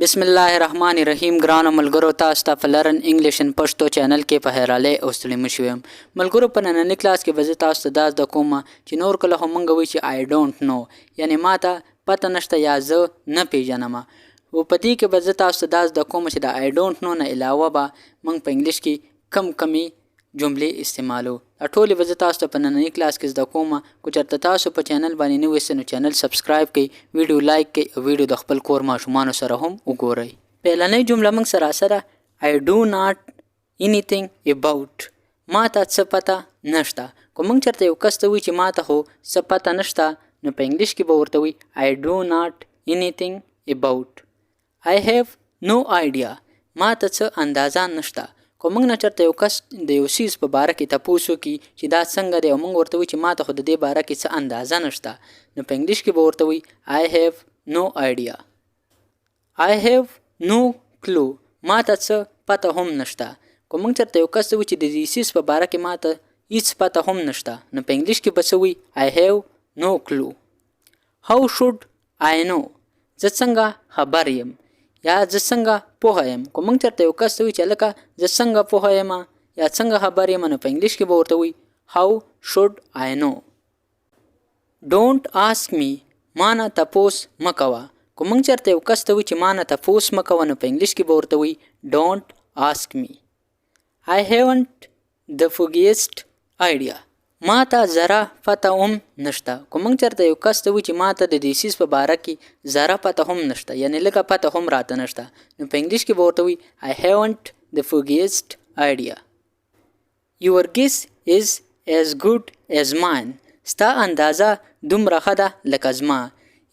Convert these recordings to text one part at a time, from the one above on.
بسم الله الرحمن الرحیم. ګرانو ملګرو، تاسو ته په لرن انګلیش ان پښتو چینل کې په هراله او ستړي مشو یم. ملګرو، په نننۍ کلاس کې به زه تاسو ته دا کوم چې نور کله هم مونږ وایو چې آی ډونټ نو، یعنی ما ته پته نشته یا زه نه پیژنم. او په دې کې به زه تاسو ته دا کوم چې د آی ډونټ نو نه علاوه به مونږ په انګلیش کې کمی جملې استعمالو. ټولې به زه تاسو ته په نننۍ کلاس کې زده کوم. کو چېرته تاسو په چینل باندې نوی یاست نو چینل سبسکرایب کړئ، ویډیو لایک کړئ او ویډیو د خپل کور ماشومانو سره هم وګورئ. پهلنۍ جمله موږ سره I do not anything about. ما ته څه پته نشته. که موږ چېرته یو کس ته وایو چې ما ته خو څه پته نشته، نو په انګلیش کې به ورته وایي I do not anything about. I have no idea. ما ته څه اندازه نشته. که موږ نه چېرته یو کس د یو څیز په باره کې تپوس وکړي چې دا څنګه دی او موږ ورته وایو چې ما ته خو د دې باره کې څه اندازه نشته، نو په انګلیش کې به ورته وایي I have no idea. I have no clue. ما ته څه پته هم نشته. که موږ چېرته یو کس ته وایو چې د دې څیز په باره کې ما ته هیڅ پته هم نشته، نو په انګلیش کې به څه وایي I have no clue. How should I know. زه څنګه خبر یم یا زه څنګه پوهه یم. که موږ چېرته یو کس ته وایو چې لکه زه څنګه پوهه یم یا څنګه خبر یم، نو په انګلیش کې به ورته وایي How should I know. Don't ask me. ما نه تپوس مه کوه. که موږ چېرته یو کس ته وایو چې ما نه تپوس مه کوه، نو په انګلیش کې به ورته وایي Don't ask me. I haven't the foggiest idea. ما ته ذره پته هم نشته. که موږ چېرته یو کس ته وایو چې ما ته د دې څیز په باره کې ذره پته هم نشته، یعنی لږه پته هم راته نشته، نو په انګلیش کې به ورته وایي I haven't the foggiest idea. Your guess is as good as mine. ستا اندازه دومره ښه ده لکه زما.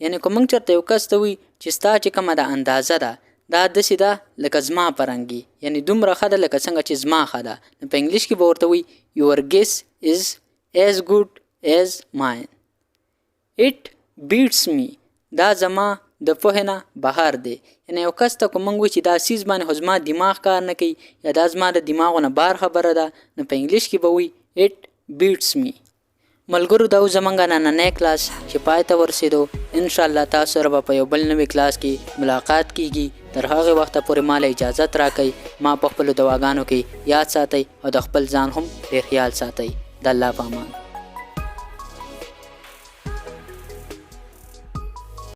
یعنی که موږ چېرته یو کس ته وایو چې ستا چې کومه د اندازه ده دا داسې ده لکه زما پرنګي، یعنی دومره ښه ده لکه څنګه چې زما ښه ده، نو په انګلیش کې به ورته وایي Your guess is as good as mine. It beats me. دا زما د پوهې نه بهر دی. یعنی یو کس ته که موږ وایو چې دا څیز باندې خو زما دماغ کار نه کوي یا دا زما د دماغو نه بار خبره ده، نو په انګلیش کې به وایي It beats me. ملګرو، دا زمونږ نننی کلاس چې پای ته ورسېدو. انشاءالله تاسو سره به په یو بل نوي کلاس کې ملاقات کیږي. تر هغې وخته پورې ماله اجازت راکئ. ما په خپلو دواګانو کې یاد ساتئ او د خپل ځان هم ډېر خیال ساتئ. د الله په امان.